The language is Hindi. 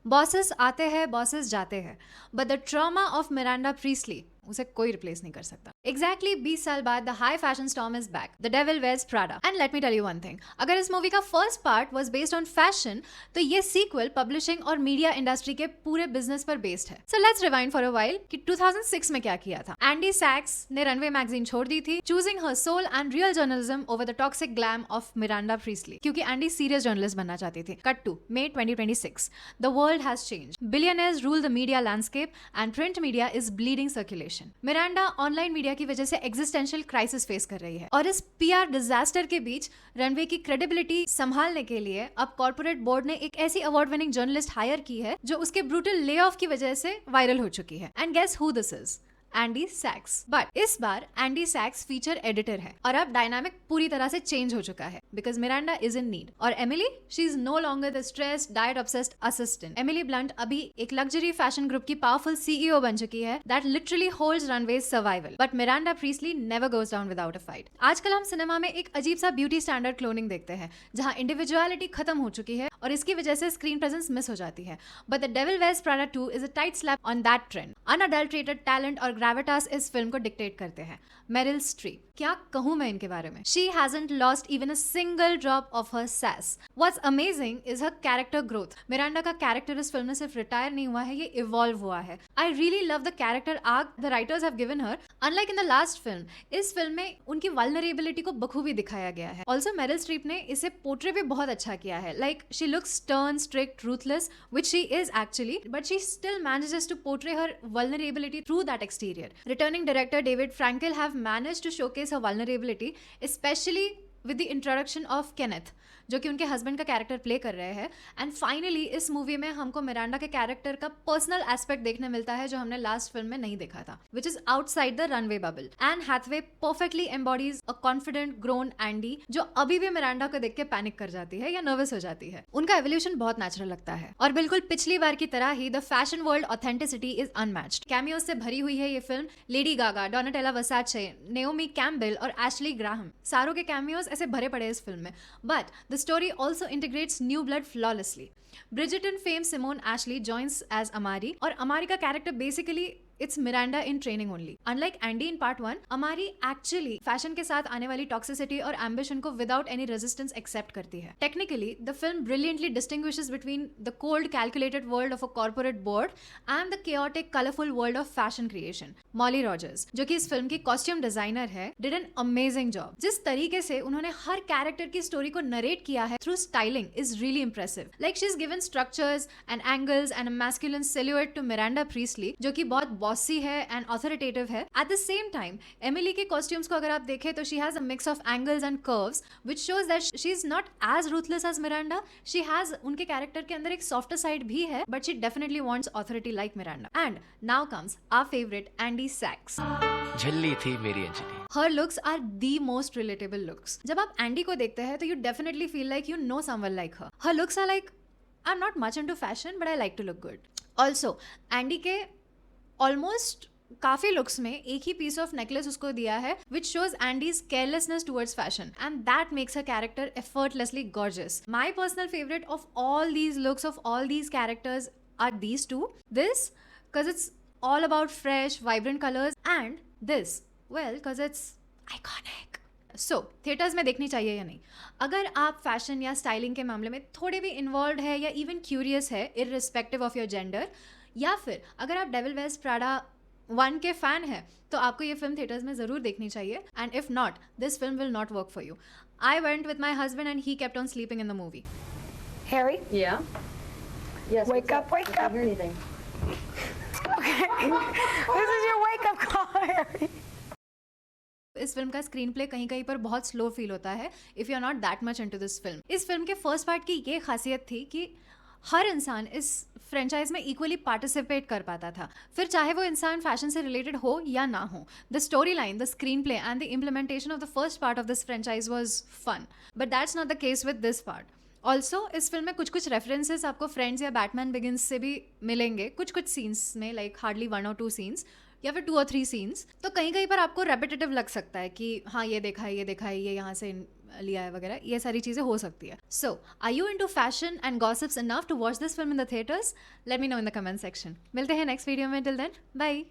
बॉसेस आते हैं, बॉसेस जाते हैं, but the trauma of Miranda Priestly उसे कोई रिप्लेस नहीं कर सकता। एग्जैक्टली 20 साल बाद the high fashion storm is back, the devil wears Prada. And let me tell you one thing, अगर इस मूवी का first part was based on fashion, तो ये सीक्वल पब्लिशिंग और मीडिया इंडस्ट्री के पूरे बिजनेस पर बेस्ड है। So let's rewind for a while कि 2006 में क्या किया था। एंडी सैक्स ने रनवे मैगजीन छोड़ दी थी, choosing her soul and real journalism over the toxic glam of Miranda Priestly, क्योंकि एंडी सीरियस जर्नलिस्ट बनना चाहती थी। Cut to May 2026, the world has changed, billionaires rule the media landscape and print media is bleeding circulation. Miranda online media की वजह से एग्जिस्टेंशियल क्राइसिस फेस कर रही है, और इस पीआर डिजास्टर के बीच रनवे की क्रेडिबिलिटी संभालने के लिए अब कॉर्पोरेट बोर्ड ने एक ऐसी अवार्ड विनिंग जर्नलिस्ट हायर की है जो उसके ब्रूटल ले ऑफ की वजह से वायरल हो चुकी है। And guess who this is? Andy सैक्स। बट इस बार एंडी सैक्स फीचर एडिटर है, और अब डायनामिक पूरी तरह से चेंज हो चुका है because Miranda is in need. और Emily, she is no longer the stressed diet obsessed assistant. Emily Blunt अभी एक लग्जरी फैशन ग्रुप की पावरफुल सीईओ बन चुकी है that literally holds runway's survival. But Miranda precisely never goes down without a fight. आजकल हम सिनेमा में एक अजीब सा ब्यूटी स्टैंडर्ड क्लोनिंग देखते हैं जहां इंडिविजुअलिटी खत्म हो चुकी है और इसकी वजह से स्क्रीन प्रेजेंस मिस हो जाती है। But the devil wears Prada 2 is a tight slap on that trend. Unadulterated talent और ग्रेविटास इस फिल्म को डिक्टेट करते हैं। मेरिल स्ट्रीप, क्या कहूं मैं इनके बारे में? She hasn't lost even a single drop of her sass. What's amazing is her character growth. Miranda का कैरेक्टर इस फिल्म में सिर्फ रिटायर नहीं हुआ है, ये इवॉल्व हुआ है। I really love the character arc the writers have given her. Unlike in the last film, इस फिल्म में उनकी vulnerability को बखूबी दिखाया गया है। Also मेरिल स्ट्रीप ने इसे पोर्ट्रे भी बहुत अच्छा किया है। Like she looks stern, strict, ruthless, which she is actually, but she still manages to portray her vulnerability through that exterior. Returning director David Frankel have managed to showcase her vulnerability, especially with the introduction of Kenneth, जो कि उनके हस्बैंड का कैरेक्टर प्ले कर रहे हैं। एंड फाइनली इस मूवी में हमको मिरांडा के कैरेक्टर का पर्सनल एस्पेक्ट देखने मिलता है जो हमने लास्ट फिल्म में नहीं देखा था, which is outside the runway bubble. And Hathaway perfectly embodies a confident grown Andy जो अभी भी मिरांडा को देख के पैनिक कर जाती है या नर्वस हो जाती है। उनका एवोल्यूशन बहुत नेचुरल लगता है, और बिल्कुल पिछली बार की तरह ही the fashion world authenticity is unmatched. Cameos से भरी हुई है ये film. Lady Gaga, Donatella Versace, Naomi Campbell और एशली ग्राहम, सारों के कैमियोज ऐसे भरे पड़े इस फिल्म में। But the story also integrates new blood flawlessly. Bridgerton fame Simone Ashley joins as Amari, और Amari का character basically it's Miranda in training only. Unlike Andy in part 1, Amari actually fashion के साथ आने वाली toxicity और ambition को without any resistance accept करती है। Technically, the film brilliantly distinguishes between the cold, calculated world of a corporate board and the chaotic, colorful world of fashion creation. Molly Rogers, जो कि इस फिल्म की costume designer है, did an amazing job. जिस तरीके से उन्होंने हर character की story को narrate किया है through styling is really impressive. Like she's given structures and angles and a masculine silhouette to Miranda Priestley, जो कि बहुत बॉसी है एंड ऑथोरिटेटिव है। At the same time Emily के कॉस्ट्यूम्स को अगर आप देखें तो she has a mix of angles and curves which shows that she is not as ruthless as Miranda. She has, उनके कैरेक्टर के अंदर एक सॉफ्टर साइड भी है, but she definitely wants authority like Miranda. And now comes our favourite Andy सैक्स। झल्ली थी मेरी Anjali. Her looks are the most relatable looks. जब आप एंडी को देखते हैं तो you definitely feel like you know someone like her. Her looks are like, I'm not much into fashion but I like to look good. Also, Andy के ऑलमोस्ट काफी लुक्स में एक ही पीस ऑफ नेकलेस उसको दिया है which shows Andy's carelessness towards fashion, and that makes her character effortlessly gorgeous. My personal favourite of all these looks of all these characters are these two. This cause it's all about fresh vibrant colors, and this well cause it's iconic. So theatres में देखनी चाहिए या नहीं? अगर आप फैशन या स्टाइलिंग के मामले में थोड़े भी इन्वॉल्व है या इवन क्यूरियस है इररिस्पेक्टिव ऑफ योर जेंडर, या फिर अगर आप डेविल वेयर्स प्राडा 1 के फैन है तो आपको ये फिल्म थिएटर्स में जरूर देखनी चाहिए। And if not, this film will not work for you. I went with my husband and he kept on sleeping in the movie. Harry? Yeah? Yes, Wake what's up, wake I can't up. hear anything. Okay. This is your wake-up call, Harry. इस फिल्म का स्क्रीन प्ले कहीं कहीं पर बहुत स्लो फील होता है if you are not that much into this film. इस फिल्म के फर्स्ट पार्ट की ये खासियत थी कि हर इंसान इस फ्रेंचाइज में इक्वली पार्टिसिपेट कर पाता था, फिर चाहे वो इंसान फैशन से रिलेटेड हो या ना हो। The story line, the screenplay and the implementation of the first part of this franchise was fun, but that's not the case with this part. Also इस फिल्म में कुछ कुछ रेफरेंसेस आपको फ्रेंड्स या बैटमैन बिगिंस से भी मिलेंगे कुछ कुछ सीन्स में, लाइक हार्डली 1 और 2 सीन्स या फिर 2 और 3 सीन्स। तो कहीं कहीं पर आपको रेपिटेटिव लग सकता है कि हाँ ये देखा है, ये देखा है, ये यहाँ से लिया है वगैरह, ये सारी चीज़ें हो सकती है. So are you into fashion and gossips enough to watch this film in the theatres? Let me know in the comment section. मिलते हैं नेक्स्ट वीडियो में. Till then bye.